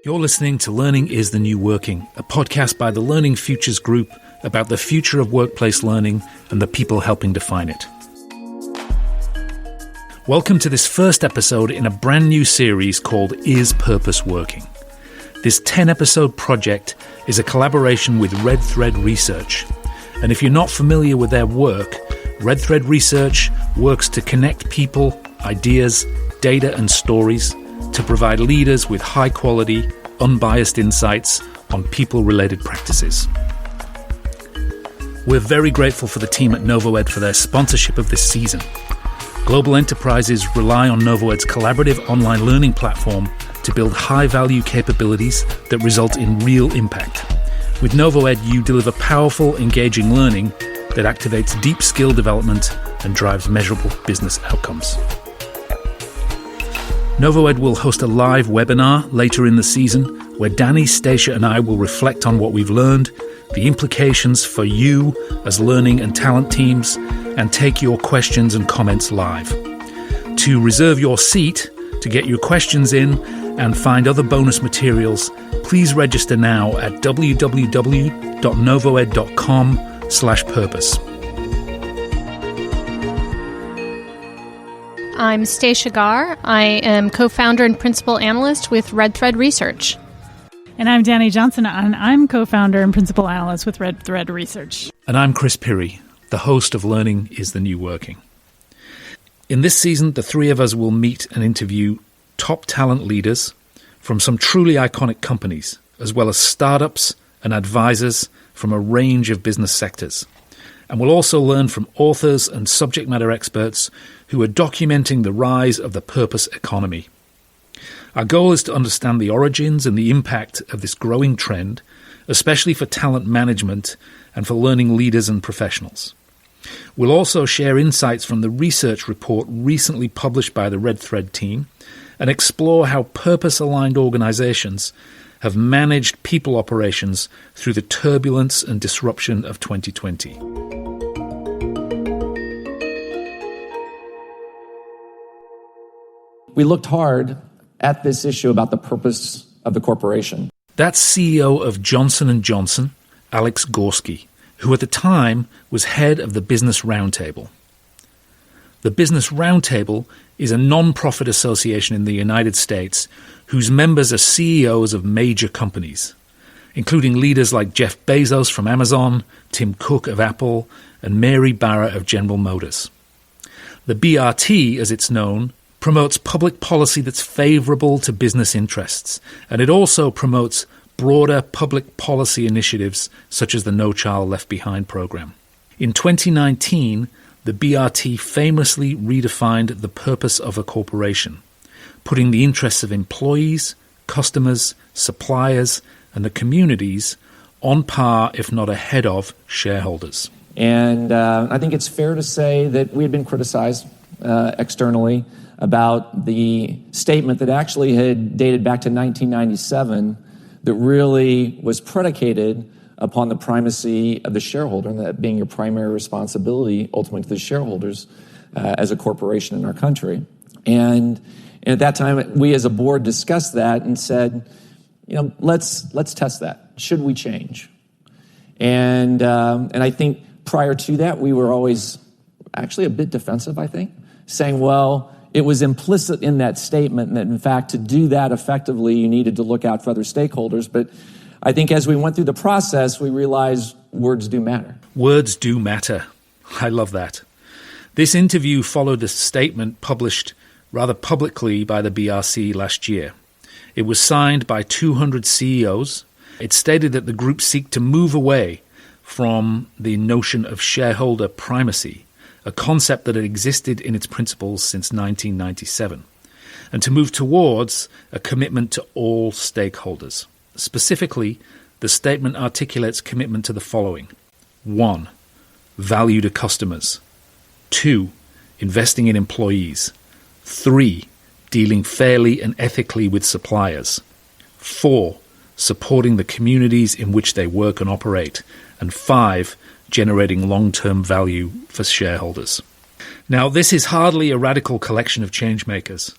You're listening to Learning is the New Working, a podcast by the Learning Futures Group about the future of workplace learning and the people helping define it. Welcome to this first episode in a brand new series called Is Purpose Working? This 10-episode project is a collaboration with RedThread Research. And if you're not familiar with their work, RedThread Research works to connect people, ideas, data and stories to provide leaders with high-quality, unbiased insights on people-related practices. We're very grateful for the team at NovoEd for their sponsorship of this season. Global enterprises rely on NovoEd's collaborative online learning platform to build high-value capabilities that result in real impact. With NovoEd, you deliver powerful, engaging learning that activates deep skill development and drives measurable business outcomes. NovoEd will host a live webinar later in the season where Danny, Stacia and I will reflect on what we've learned, the implications for you as learning and talent teams, and take your questions and comments live. To reserve your seat, to get your questions in, and find other bonus materials, please register now at www.novoed.com/purpose. I'm Stacia Garr. I am co-founder and principal analyst with RedThread Research. And I'm Danny Johnson, and I'm co-founder and principal analyst with RedThread Research. And I'm Chris Pirrie, the host of Learning is the New Working. In this season, the three of us will meet and interview top talent leaders from some truly iconic companies, as well as startups and advisors from a range of business sectors. And we'll also learn from authors and subject matter experts who are documenting the rise of the purpose economy. Our goal is to understand the origins and the impact of this growing trend, especially for talent management and for learning leaders and professionals. We'll also share insights from the research report recently published by the RedThread team and explore how purpose-aligned organizations have managed people operations through the turbulence and disruption of 2020. We looked hard at this issue about the purpose of the corporation. That's CEO of Johnson & Johnson, Alex Gorski, who at the time was head of the Business Roundtable. The Business Roundtable is a non-profit association in the United States whose members are CEOs of major companies, including leaders like Jeff Bezos from Amazon, Tim Cook of Apple, and Mary Barra of General Motors. The BRT, as it's known, promotes public policy that's favorable to business interests, and it also promotes broader public policy initiatives such as the No Child Left Behind program. In 2019, the BRT famously redefined the purpose of a corporation, putting the interests of employees, customers, suppliers, and the communities on par, if not ahead of, shareholders. And I think it's fair to say that we had been criticized externally about the statement that actually had dated back to 1997 that really was predicated upon the primacy of the shareholder, and that being your primary responsibility ultimately to the shareholders as a corporation in our country. And at that time, we as a board discussed that and said, let's test that. Should we change? And I think prior to that, we were always actually a bit defensive, I think, saying, well, it was implicit in that statement that, in fact, to do that effectively, you needed to look out for other stakeholders. But I think as we went through the process, we realized words do matter. Words do matter. I love that. This interview followed a statement published rather publicly by the BRC last year. It was signed by 200 CEOs. It stated that the group seek to move away from the notion of shareholder primacy, a concept that had existed in its principles since 1997, and to move towards a commitment to all stakeholders. Specifically, the statement articulates commitment to the following. 1. Value to customers. 2. Investing in employees. 3. Dealing fairly and ethically with suppliers. 4. Supporting the communities in which they work and operate. And 5. Generating long-term value for shareholders. Now, this is hardly a radical collection of changemakers,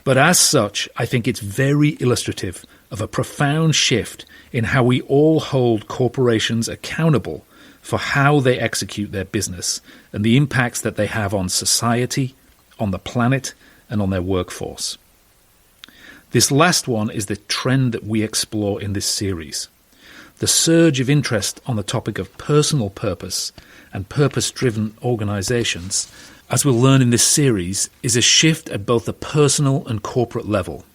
But as such, I think it's very illustrative of a profound shift in how we all hold corporations accountable for how they execute their business and the impacts that they have on society, on the planet, and on their workforce. This last one is the trend that we explore in this series. The surge of interest on the topic of personal purpose and purpose-driven organizations, as we'll learn in this series, is a shift at both the personal and corporate level.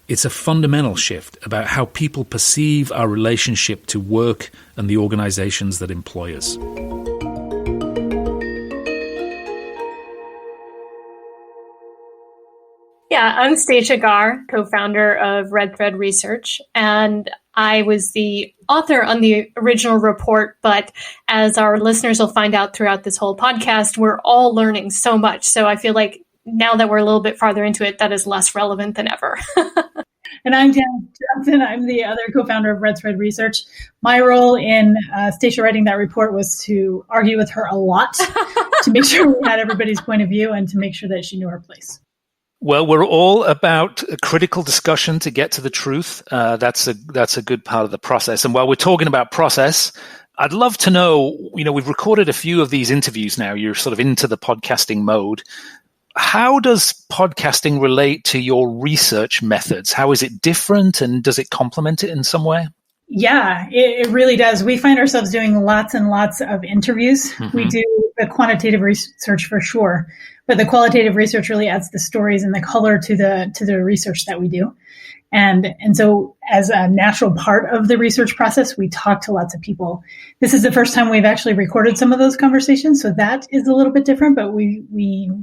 It's a fundamental shift about how people perceive our relationship to work and the organizations that employ us. Yeah, I'm Stacia Garr, co-founder of RedThread Research, and I was the author on the original report, but as our listeners will find out throughout this whole podcast, we're all learning so much. So I feel like now that we're a little bit farther into it, that is less relevant than ever. And I'm Dan Johnson. I'm the other co-founder of RedThread Research. My role in Stacia writing that report was to argue with her a lot to make sure we had everybody's point of view and to make sure that she knew her place. Well, we're all about a critical discussion to get to the truth. That's a good part of the process. And while we're talking about process, I'd love to know, we've recorded a few of these interviews now. You're sort of into the podcasting mode. How does podcasting relate to your research methods? How is it different, and does it complement it in some way? Yeah, it really does. We find ourselves doing lots and lots of interviews. Mm-hmm. We do the quantitative research for sure, but the qualitative research really adds the stories and the color to the research that we do. And so as a natural part of the research process, we talk to lots of people. This is the first time we've actually recorded some of those conversations, so that is a little bit different, but we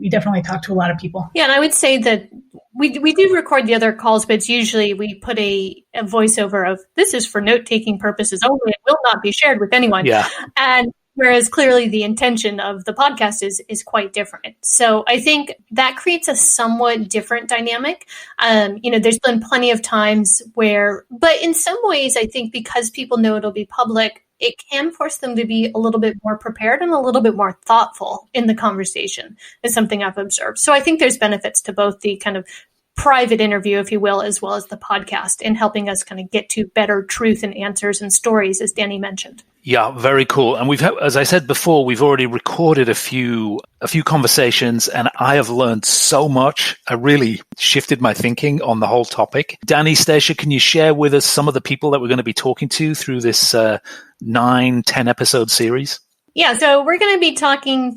definitely talk to a lot of people. Yeah, and I would say that we do record the other calls, but it's usually we put a voiceover of, this is for note-taking purposes only, it will not be shared with anyone. Yeah. And whereas clearly the intention of the podcast is quite different. So I think that creates a somewhat different dynamic. There's been plenty of times but in some ways, I think because people know it'll be public, it can force them to be a little bit more prepared and a little bit more thoughtful in the conversation, is something I've observed. So I think there's benefits to both the kind of private interview, if you will, as well as the podcast in helping us kind of get to better truth and answers and stories, as Danny mentioned. Yeah, very cool. And as I said before, we've already recorded a few conversations, and I have learned so much. I really shifted my thinking on the whole topic. Danny, Stacia, can you share with us some of the people that we're going to be talking to through this 9-10 episode series? Yeah, so we're going to be talking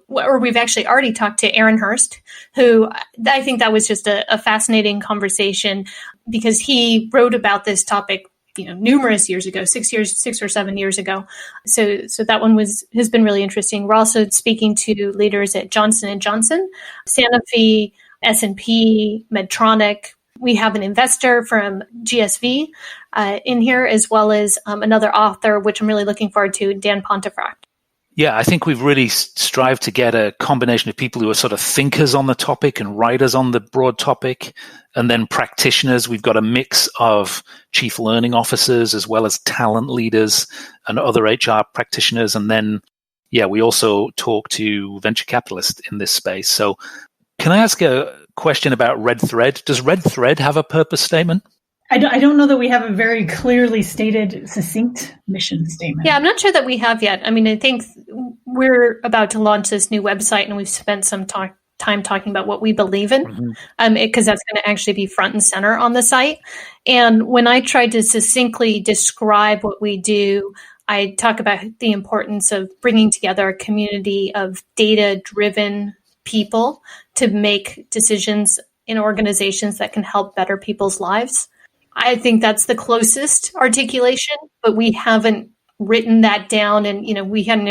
we've actually already talked to Aaron Hurst, who I think that was just a fascinating conversation because he wrote about this topic, numerous years ago, 6 or 7 years ago. So that one has been really interesting. We're also speaking to leaders at Johnson & Johnson, Sanofi, S&P, Medtronic. We have an investor from GSV in here, as well as another author, which I'm really looking forward to, Dan Pontefract. Yeah, I think we've really strived to get a combination of people who are sort of thinkers on the topic and writers on the broad topic, and then practitioners. We've got a mix of chief learning officers as well as talent leaders and other HR practitioners. And then, we also talk to venture capitalists in this space. So can I ask a question about RedThread? Does RedThread have a purpose statement? I don't know that we have a very clearly stated, succinct mission statement. Yeah, I'm not sure that we have yet. I mean, I think we're about to launch this new website, and we've spent some time talking about what we believe in, because that's going to actually be front and center on the site. And when I tried to succinctly describe what we do, I talk about the importance of bringing together a community of data-driven people to make decisions in organizations that can help better people's lives. I think that's the closest articulation, but we haven't written that down. And, we had an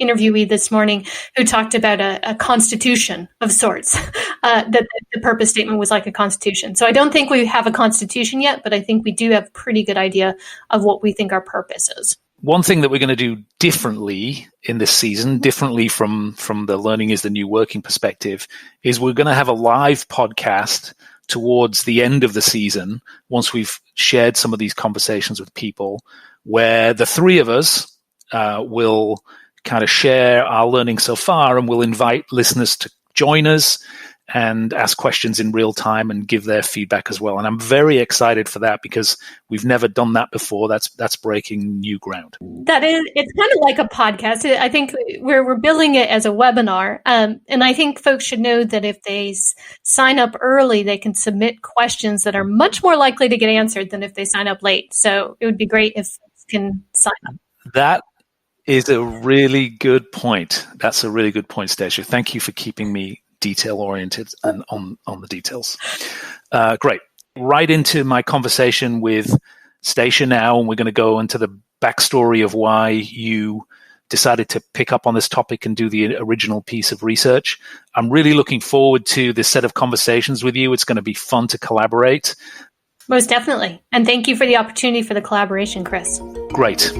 interviewee this morning who talked about a constitution of sorts, that the purpose statement was like a constitution. So I don't think we have a constitution yet, but I think we do have a pretty good idea of what we think our purpose is. One thing that we're going to do differently in this season, differently from the Learning is the New Working perspective, is we're going to have a live podcast towards the end of the season, once we've shared some of these conversations with people, where the three of us will kind of share our learning so far, and we'll invite listeners to join us and ask questions in real time and give their feedback as well. And I'm very excited for that because we've never done that before. That's breaking new ground. It's kind of like a podcast. I think we're billing it as a webinar. And I think folks should know that if they sign up early, they can submit questions that are much more likely to get answered than if they sign up late. So it would be great if folks can sign up. That is a really good point. That's a really good point, Stacia. Thank you for keeping me detail-oriented and on the details. Great. Right into my conversation with Stacia now, and we're going to go into the backstory of why you decided to pick up on this topic and do the original piece of research. I'm really looking forward to this set of conversations with you. It's going to be fun to collaborate. Most definitely. And thank you for the opportunity for the collaboration, Chris. Great.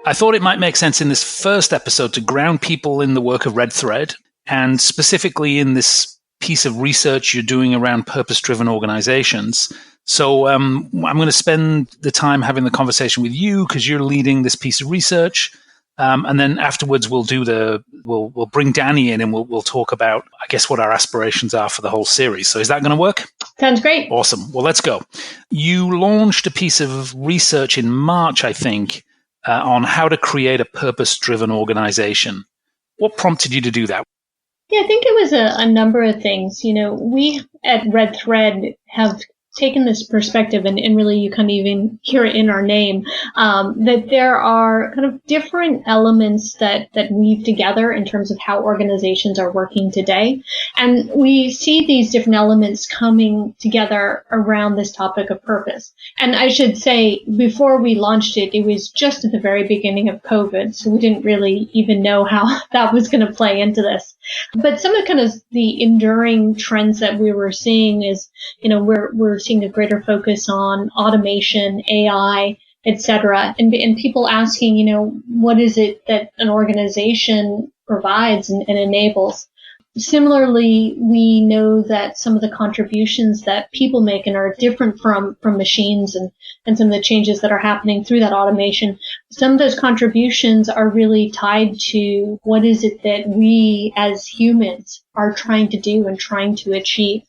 I thought it might make sense in this first episode to ground people in the work of RedThread, and specifically in this piece of research you're doing around purpose-driven organizations. So I'm going to spend the time having the conversation with you because you're leading this piece of research. And then afterwards we'll bring Danny in and we'll talk about, I guess, what our aspirations are for the whole series. So is that going to work? Sounds great. Awesome. Well, let's go. You launched a piece of research in March, I think, on how to create a purpose-driven organization. What prompted you to do that? Yeah, I think it was a number of things. We at RedThread have taken this perspective, and really you kind of even hear it in our name, that there are kind of different elements that weave together in terms of how organizations are working today. And we see these different elements coming together around this topic of purpose. And I should say, before we launched it, it was just at the very beginning of COVID, so we didn't really even know how that was going to play into this. But some of the enduring trends that we were seeing is, we're seeing a greater focus on automation, AI, et cetera, and people asking, what is it that an organization provides and enables? Similarly, we know that some of the contributions that people make and are different from machines and some of the changes that are happening through that automation, some of those contributions are really tied to what is it that we as humans are trying to do and trying to achieve.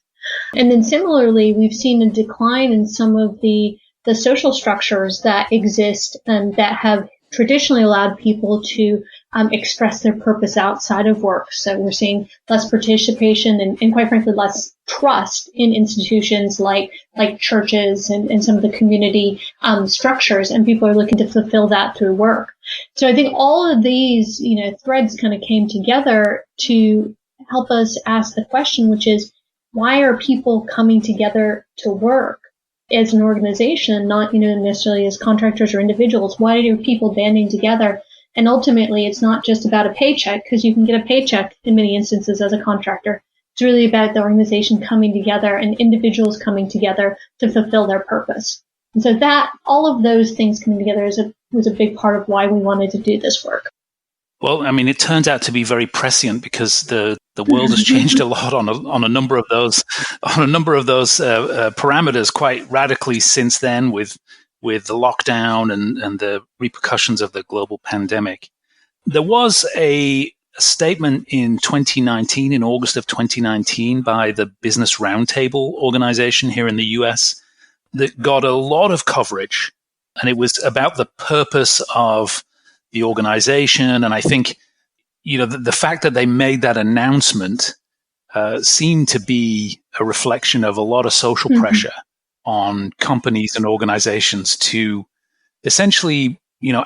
And then similarly, we've seen a decline in some of the social structures that exist and that have traditionally allowed people to express their purpose outside of work. So we're seeing less participation and quite frankly, less trust in institutions like churches and some of the community structures, and people are looking to fulfill that through work. So I think all of these, threads kind of came together to help us ask the question, which is, why are people coming together to work as an organization, not, necessarily as contractors or individuals? Why are people banding together? And ultimately, it's not just about a paycheck, because you can get a paycheck in many instances as a contractor. It's really about the organization coming together and individuals coming together to fulfill their purpose. And so that, all of those things coming together was a big part of why we wanted to do this work. Well, I mean, it turns out to be very prescient because the world has changed a lot on a number of those parameters quite radically since then, with the lockdown and the repercussions of the global pandemic. There was a statement in 2019, in August of 2019, by the Business Roundtable organization here in the US that got a lot of coverage, and it was about the purpose of the organization. And I think, the fact that they made that announcement seemed to be a reflection of a lot of social pressure on companies and organizations to essentially,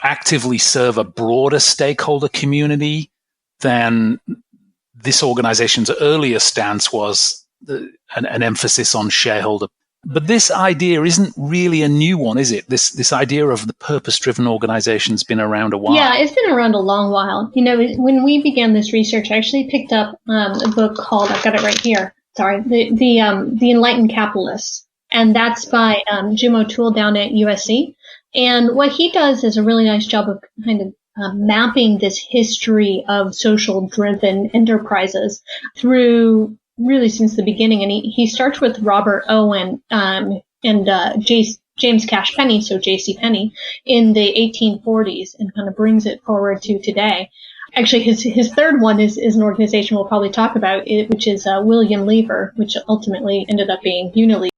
actively serve a broader stakeholder community than this organization's earlier stance was, an emphasis on shareholder. But this idea isn't really a new one, is it? This idea of the purpose-driven organization's been around a while. Yeah, it's been around a long while. When we began this research, I actually picked up a book called, I've got it right here, sorry, the Enlightened Capitalists. And that's by Jim O'Toole down at USC. And what he does is a really nice job of kind of mapping this history of social-driven enterprises through really since the beginning. And he starts with Robert Owen and James Cash Penney, so J.C. Penney, in the 1840s, and kind of brings it forward to today. Actually, his third one is an organization we'll probably talk about, which is William Lever, which ultimately ended up being Unilever.